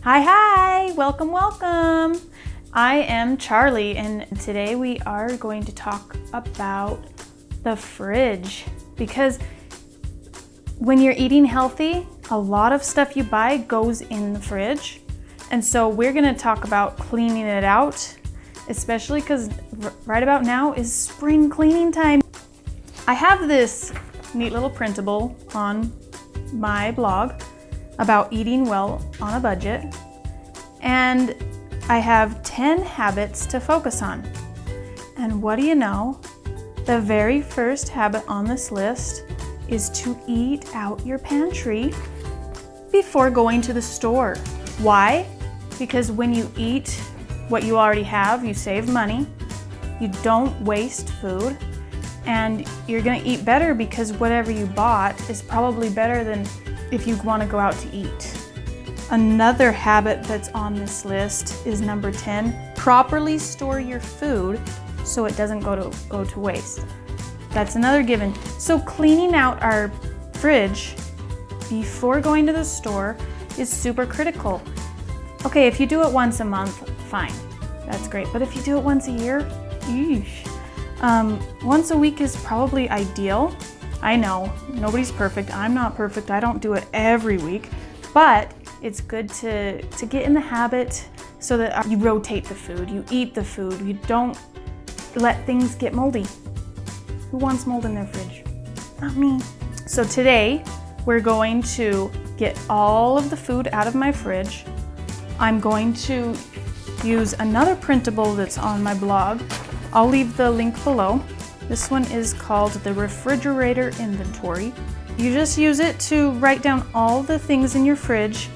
Hi, welcome. I am Charlie, and today we are going to talk about the fridge, because when you're eating healthy, a lot of stuff you buy goes in the fridge. And so we're gonna talk about cleaning it out, especially because right about now is spring cleaning time. I have this neat little printable on my blog about eating well on a budget, and I have 10 habits to focus on. And what do you know? The very first habit on this list is to eat out your pantry before going to the store. Why? Because when you eat what you already have, you save money, you don't waste food, and you're gonna eat better because whatever you bought is probably better than if you wanna go out to eat. Another habit that's on this list is number 10, properly store your food so it doesn't go to waste. That's another given. So cleaning out our fridge before going to the store is super critical. Okay, if you do it once a month, fine, that's great. But if you do it once a year, eesh. Once a week is probably ideal. I know, nobody's perfect. I'm not perfect. I don't do it every week, but it's good to get in the habit so that you rotate the food, you eat the food, you don't let things get moldy. Who wants mold in their fridge? Not me. So today, we're going to get all of the food out of my fridge. I'm going to use another printable that's on my blog. I'll leave the link below. This one is called the refrigerator inventory. You just use it to write down all the things in your fridge,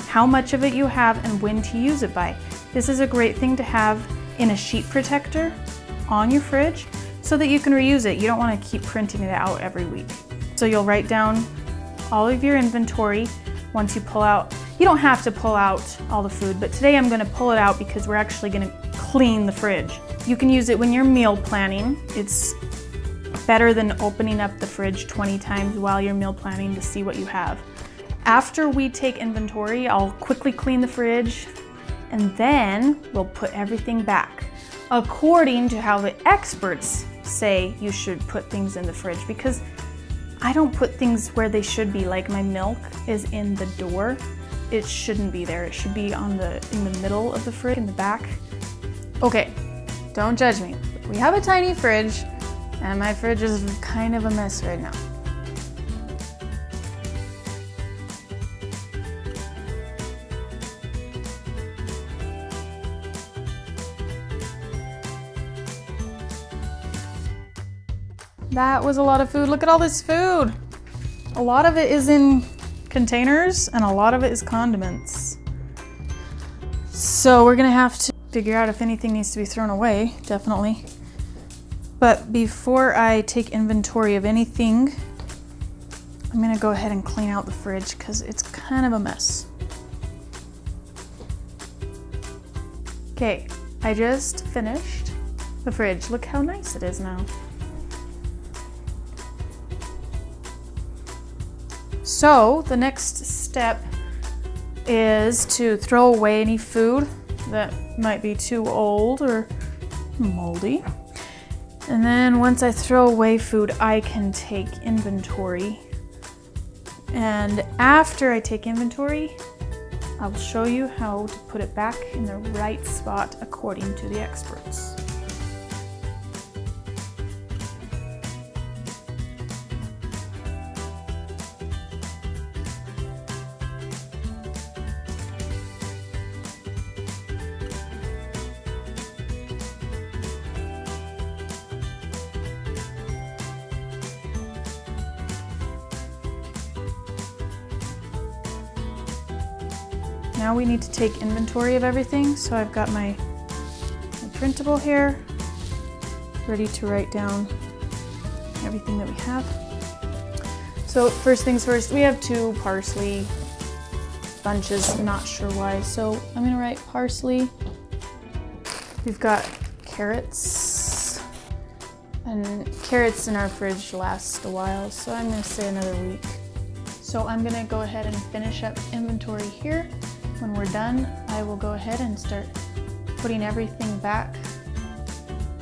how much of it you have, and when to use it by. This is a great thing to have in a sheet protector on your fridge so that you can reuse it. You don't want to keep printing it out every week. So you'll write down all of your inventory once you pull out. You don't have to pull out all the food, but today I'm going to pull it out because we're actually going to clean the fridge. You can use it when you're meal planning. It's better than opening up the fridge 20 times while you're meal planning to see what you have. After we take inventory, I'll quickly clean the fridge, and then we'll put everything back according to how the experts say you should put things in the fridge, because I don't put things where they should be. Like my milk is in the door. It shouldn't be there. It should be in the middle of the fridge, in the back. Okay, don't judge me. We have a tiny fridge, and my fridge is kind of a mess right now. That was a lot of food. Look at all this food. A lot of it is in containers and a lot of it is condiments. So we're gonna have to figure out if anything needs to be thrown away, definitely. But before I take inventory of anything, I'm gonna go ahead and clean out the fridge because it's kind of a mess. Okay, I just finished the fridge. Look how nice it is now. So the next step is to throw away any food that might be too old or moldy. And then once I throw away food, I can take inventory. And after I take inventory, I'll show you how to put it back in the right spot according to the experts. Now we need to take inventory of everything. So I've got my printable here, ready to write down everything that we have. So first things first, we have 2 parsley bunches, not sure why. So I'm gonna write parsley. We've got carrots, and carrots in our fridge last a while, so I'm gonna say another week. So I'm gonna go ahead and finish up inventory here. when we're done, I will go ahead and start putting everything back.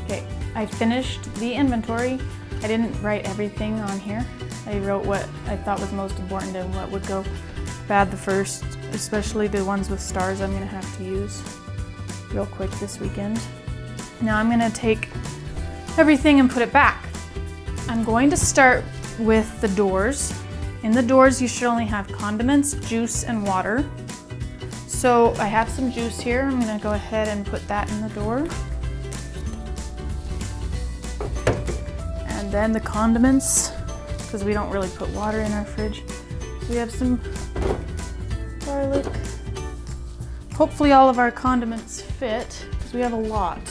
Okay, I finished the inventory. I didn't write everything on here. I wrote what I thought was most important and what would go bad the first, especially the ones with stars I'm gonna have to use real quick this weekend. Now I'm gonna take everything and put it back. I'm going to start with the doors. In the doors, you should only have condiments, juice, and water. So I have some juice here. I'm gonna go ahead and put that in the door. And then the condiments, because we don't really put water in our fridge. We have some garlic. Hopefully all of our condiments fit, because we have a lot.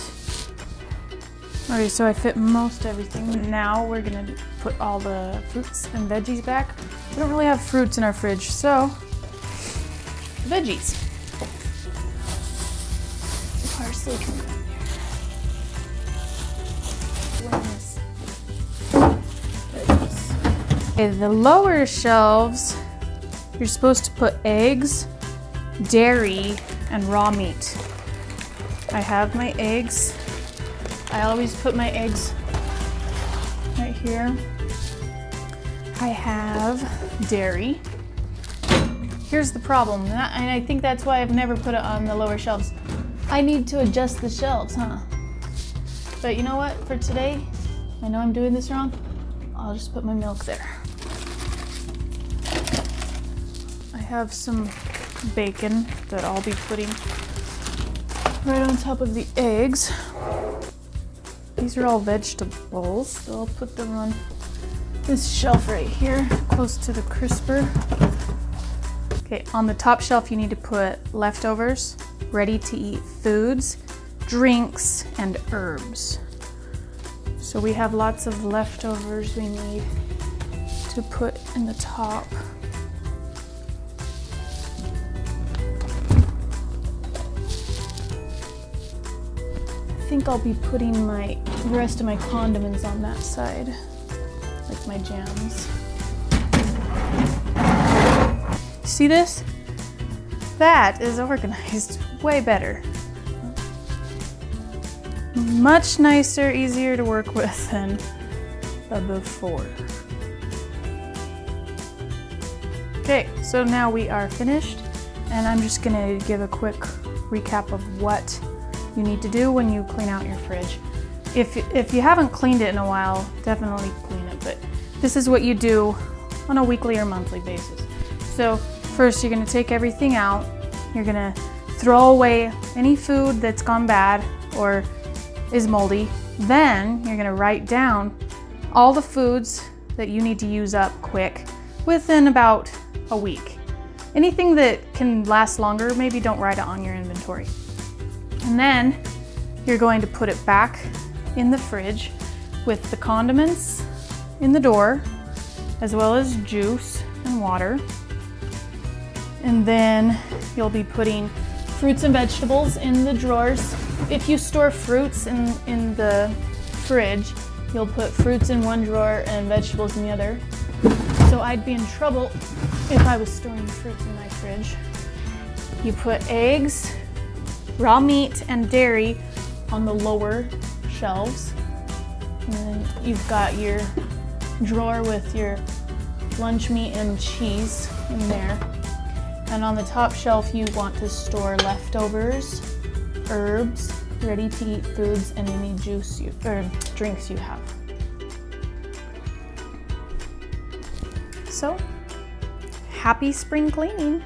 Okay, so I fit most everything. Now we're gonna put all the fruits and veggies back. We don't really have fruits in our fridge, so veggies. Parsley can go there. Okay, the lower shelves, you're supposed to put eggs, dairy, and raw meat. I have my eggs. I always put my eggs right here. I have dairy. Here's the problem, and I think that's why I've never put it on the lower shelves. I need to adjust the shelves, huh? But you know what, for today, I know I'm doing this wrong, I'll just put my milk there. I have some bacon that I'll be putting right on top of the eggs. These are all vegetables, so I'll put them on this shelf right here, close to the crisper. Okay, on the top shelf you need to put leftovers, ready to eat foods, drinks, and herbs. So we have lots of leftovers we need to put in the top. I think I'll be putting the rest of my condiments on that side, like my jams. See this? That is organized way better. Much nicer, easier to work with than the before. Okay, so now we are finished, and I'm just gonna give a quick recap of what you need to do when you clean out your fridge. If you haven't cleaned it in a while, definitely clean it, but this is what you do on a weekly or monthly basis. So first you're gonna take everything out. You're gonna throw away any food that's gone bad or is moldy. Then you're gonna write down all the foods that you need to use up quick within about a week. Anything that can last longer, maybe don't write it on your inventory. And then you're going to put it back in the fridge with the condiments in the door, as well as juice and water. And then you'll be putting fruits and vegetables in the drawers. If you store fruits in the fridge, you'll put fruits in one drawer and vegetables in the other. So I'd be in trouble if I was storing fruits in my fridge. You put eggs, raw meat, and dairy on the lower shelves. And then you've got your drawer with your lunch meat and cheese in there. And on the top shelf, you want to store leftovers, herbs, ready to eat foods, and any juice or drinks you have. So, happy spring cleaning!